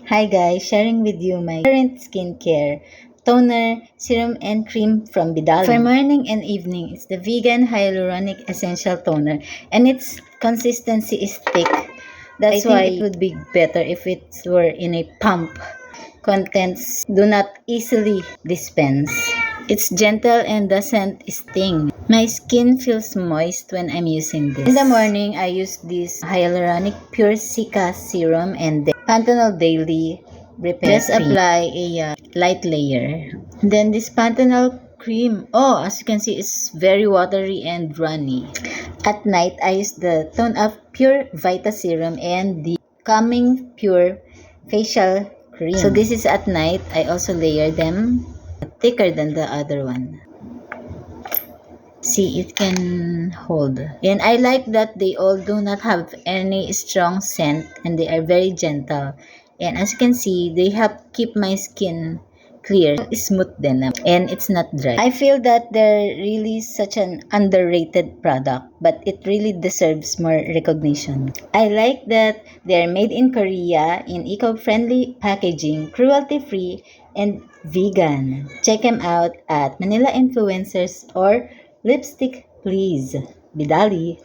Hi guys, sharing with you my current skincare toner, serum and cream from Vidal. For morning and evening, it's the vegan hyaluronic essential toner and its consistency is thick. That's why it would be better if it were in a pump. Contents do not easily dispense. It's gentle and doesn't sting. My skin feels moist when I'm using this. In the morning, I use this Hyaluronic Pure Cica Serum and Panthenol Daily Repair Just Cream. Apply a light layer. Then this Panthenol cream, as you can see, it's very watery and runny. At night, I use the Tone Up Pure Vita Serum and the Calming Pure Facial Cream. So this is at night. I also layer them thicker than the other one. See, it can hold. And I like that they all do not have any strong scent and they are very gentle. And as you can see, they help keep my skin clear, smooth din, and it's not dry. I feel that they're really such an underrated product, but it really deserves more recognition. I like that they're made in Korea in eco-friendly packaging, cruelty-free, and vegan. Check them out at Manila Influencers or Lipstick Please. Bidali.